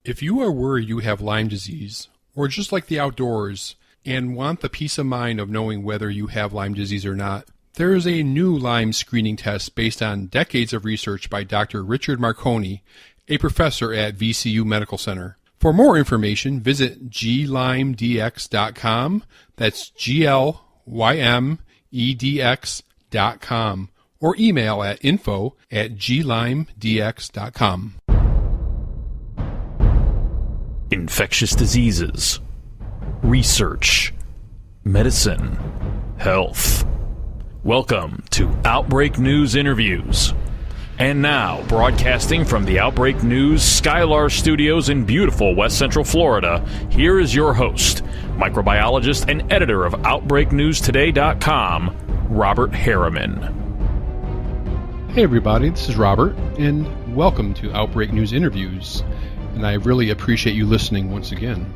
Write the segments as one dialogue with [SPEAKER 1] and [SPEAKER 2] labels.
[SPEAKER 1] If you are worried you have Lyme disease, or just like the outdoors, and want the peace of mind of knowing whether you have Lyme disease or not, there is a new Lyme screening test based on decades of research by Dr. Richard Marconi, a professor at VCU Medical Center. For more information, visit glymedx.com, that's glymedx.com, or email at info@glymedx.com.
[SPEAKER 2] Infectious diseases, research, medicine, health. Welcome to Outbreak News Interviews. And now, broadcasting from the Outbreak News Skylar Studios in beautiful West Central Florida, here is your host, microbiologist and editor of OutbreakNewsToday.com, Robert Harriman.
[SPEAKER 1] Hey everybody, this is Robert, and welcome to Outbreak News Interviews. And I really appreciate you listening once again.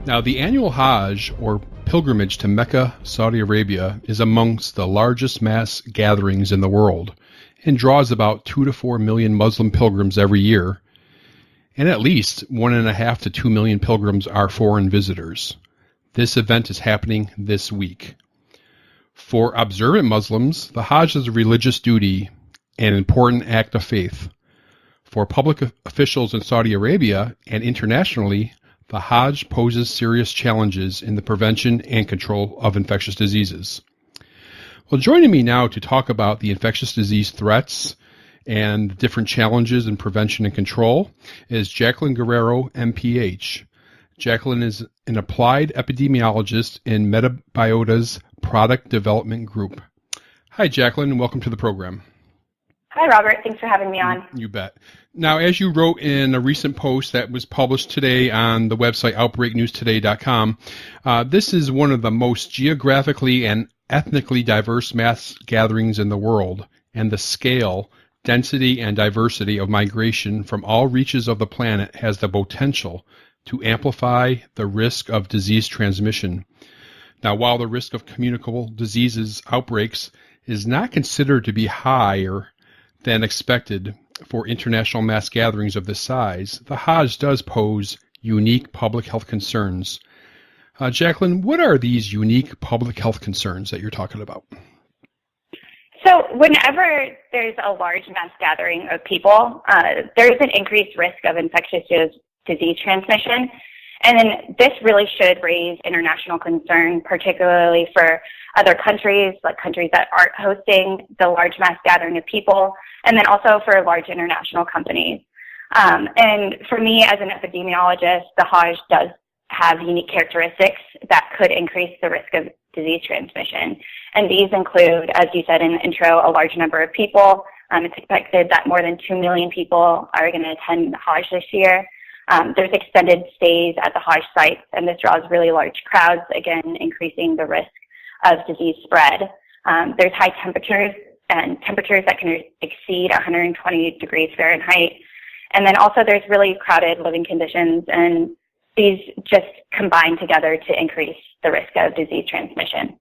[SPEAKER 1] Now, the annual Hajj, or pilgrimage to Mecca, Saudi Arabia, is amongst the largest mass gatherings in the world and draws about 2 to 4 million Muslim pilgrims every year, and at least 1.5 to 2 million pilgrims are foreign visitors. This event is happening this week. For observant Muslims, the Hajj is a religious duty and an important act of faith. For public officials in Saudi Arabia and internationally, the Hajj poses serious challenges in the prevention and control of infectious diseases. Well, joining me now to talk about the infectious disease threats and the different challenges in prevention and control is Jaclyn Guerrero, MPH. Jaclyn is an applied epidemiologist in Metabiota's product development group. Hi, Jaclyn, and welcome to the program.
[SPEAKER 3] Hi, Robert. Thanks for having me on.
[SPEAKER 1] You bet. Now, as you wrote in a recent post that was published today on the website OutbreakNewsToday.com, this is one of the most geographically and ethnically diverse mass gatherings in the world, and the scale, density, and diversity of migration from all reaches of the planet has the potential to amplify the risk of disease transmission. Now, while the risk of communicable diseases outbreaks is not considered to be higher than expected for international mass gatherings of this size, the Hajj does pose unique public health concerns. Jaclyn, what are these unique public health concerns that you're talking about?
[SPEAKER 3] So whenever there's a large mass gathering of people, there's an increased risk of infectious disease transmission. And then this really should raise international concern, particularly for other countries, like countries that aren't hosting the large mass gathering of people, and then also for large international companies. And for me, as an epidemiologist, the Hajj does have unique characteristics that could increase the risk of disease transmission. And these include, as you said in the intro, a large number of people. It's expected that more than 2 million people are going to attend the Hajj this year. There's extended stays at the Hajj sites, and this draws really large crowds, again, increasing the risk of disease spread. There's high temperatures, and temperatures that can exceed 120 degrees Fahrenheit. And then also there's really crowded living conditions, and these just combine together to increase the risk of disease transmission.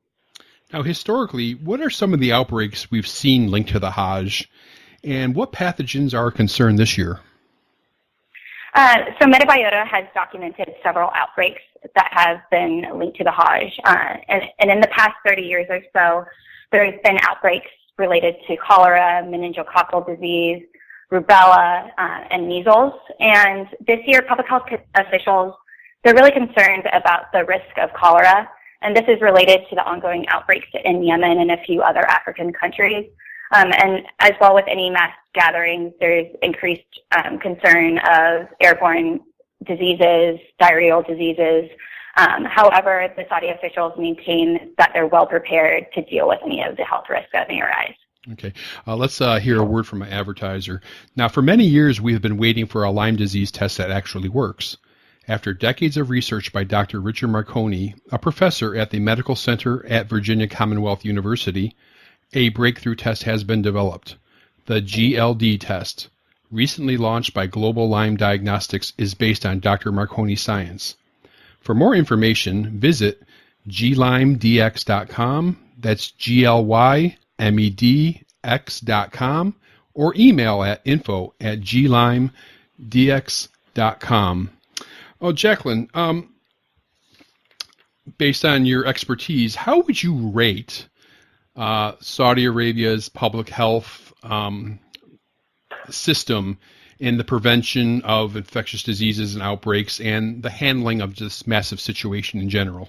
[SPEAKER 1] Now, historically, what are some of the outbreaks we've seen linked to the Hajj, and what pathogens are a concern this year?
[SPEAKER 3] So Metabiota has documented several outbreaks that have been linked to the Hajj. And in the past 30 years or so, there's been outbreaks related to cholera, meningococcal disease, rubella, and measles. And this year, public health officials, they're really concerned about the risk of cholera. And this is related to the ongoing outbreaks in Yemen and a few other African countries. And as well with any mass gatherings, there's increased concern of airborne diseases, diarrheal diseases. However, the Saudi officials maintain that they're well prepared to deal with any of the health risks that may arise.
[SPEAKER 1] Okay, let's hear a word from an advertiser. Now, for many years, we have been waiting for a Lyme disease test that actually works. After decades of research by Dr. Richard Marconi, a professor at the Medical Center at Virginia Commonwealth University, a breakthrough test has been developed. The GLD test, recently launched by Global Lyme Diagnostics, is based on Dr. Marconi's science. For more information, visit glymedx.com, that's glymedx.com, or email at info@glymedx.com. Oh, Jaclyn, based on your expertise, how would you rate Saudi Arabia's public health system in the prevention of infectious diseases and outbreaks and the handling of this massive situation in general?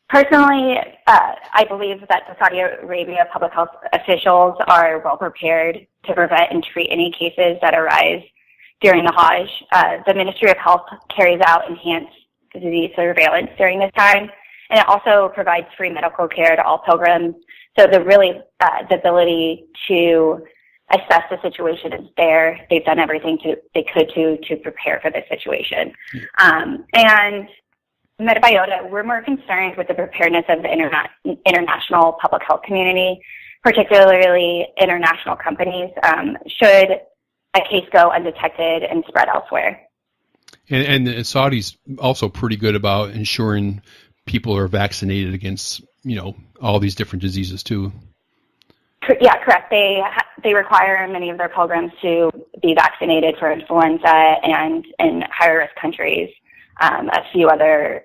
[SPEAKER 3] Personally, I believe that the Saudi Arabia public health officials are well prepared to prevent and treat any cases that arise during the Hajj. The Ministry of Health carries out enhanced disease surveillance during this time, and it also provides free medical care to all pilgrims. So the ability to assess the situation is there. They've done everything they could to prepare for this situation. And Metabiota, we're more concerned with the preparedness of the international public health community, particularly international companies, should a case go undetected and spread elsewhere.
[SPEAKER 1] And Saudi's also pretty good about ensuring people are vaccinated against, all these different diseases too.
[SPEAKER 3] Yeah, correct. They require many of their pilgrims to be vaccinated for influenza, and in higher risk countries, a few other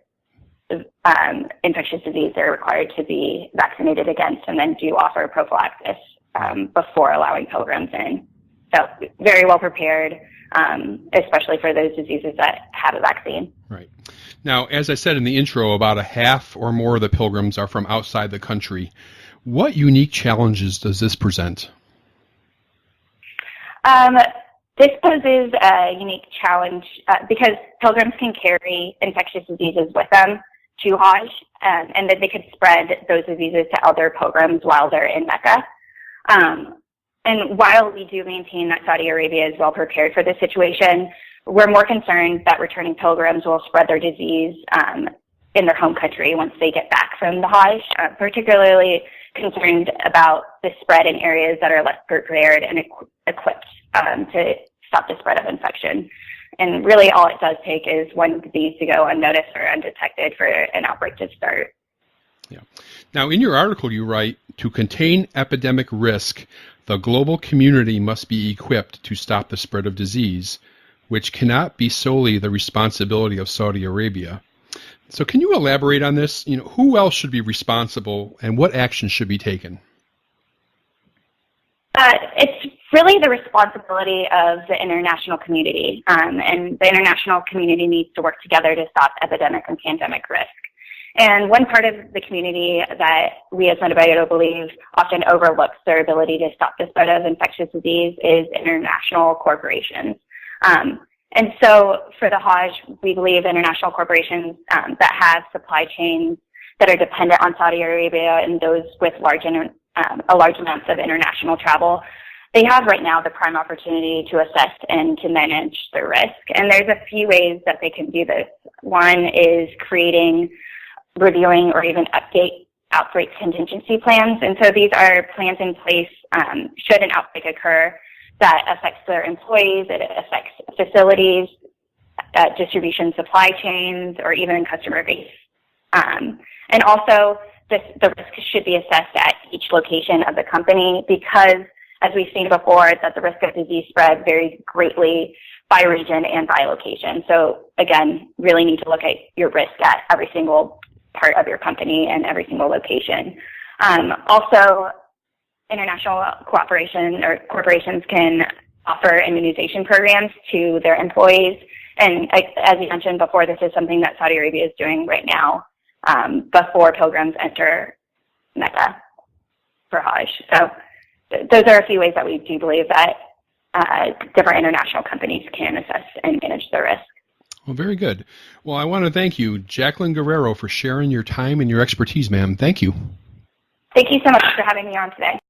[SPEAKER 3] infectious disease they're required to be vaccinated against, and then do offer prophylaxis before allowing pilgrims in. So very well prepared, especially for those diseases that have a vaccine.
[SPEAKER 1] Right. Now, as I said in the intro, about a half or more of the pilgrims are from outside the country. What unique challenges does this present?
[SPEAKER 3] This poses a unique challenge because pilgrims can carry infectious diseases with them to Hajj, and that they could spread those diseases to other pilgrims while they're in Mecca. And while we do maintain that Saudi Arabia is well prepared for this situation, we're more concerned that returning pilgrims will spread their disease in their home country once they get back from the Hajj, particularly concerned about the spread in areas that are less prepared and equipped to stop the spread of infection. And really all it does take is one disease to go unnoticed or undetected for an outbreak to start.
[SPEAKER 1] Yeah. Now, in your article, you write, to contain epidemic risk, the global community must be equipped to stop the spread of disease, which cannot be solely the responsibility of Saudi Arabia. So can you elaborate on this? Who else should be responsible and what action should be taken?
[SPEAKER 3] It's really the responsibility of the international community, and the international community needs to work together to stop epidemic and pandemic risk. And one part of the community that we as Metabiota believe often overlooks their ability to stop the spread of infectious disease is international corporations. And so for the Hajj, we believe international corporations that have supply chains that are dependent on Saudi Arabia and those with large amounts of international travel, they have right now the prime opportunity to assess and to manage the risk. And there's a few ways that they can do this. One is reviewing or even update outbreak contingency plans. And so these are plans in place should an outbreak occur that affects their employees, it affects facilities, distribution supply chains, or even customer base. And also, the risk should be assessed at each location of the company because, as we've seen before, that the risk of disease spread varies greatly by region and by location. So, again, really need to look at your risk at every single part of your company and every single location. Also, international cooperation or corporations can offer immunization programs to their employees. And as you mentioned before, this is something that Saudi Arabia is doing right now before pilgrims enter Mecca for Hajj. So those are a few ways that we do believe that different international companies can assess and manage the risk.
[SPEAKER 1] Well, very good. Well, I want to thank you, Jaclyn Guerrero, for sharing your time and your expertise, ma'am. Thank you.
[SPEAKER 3] Thank you so much for having me on today.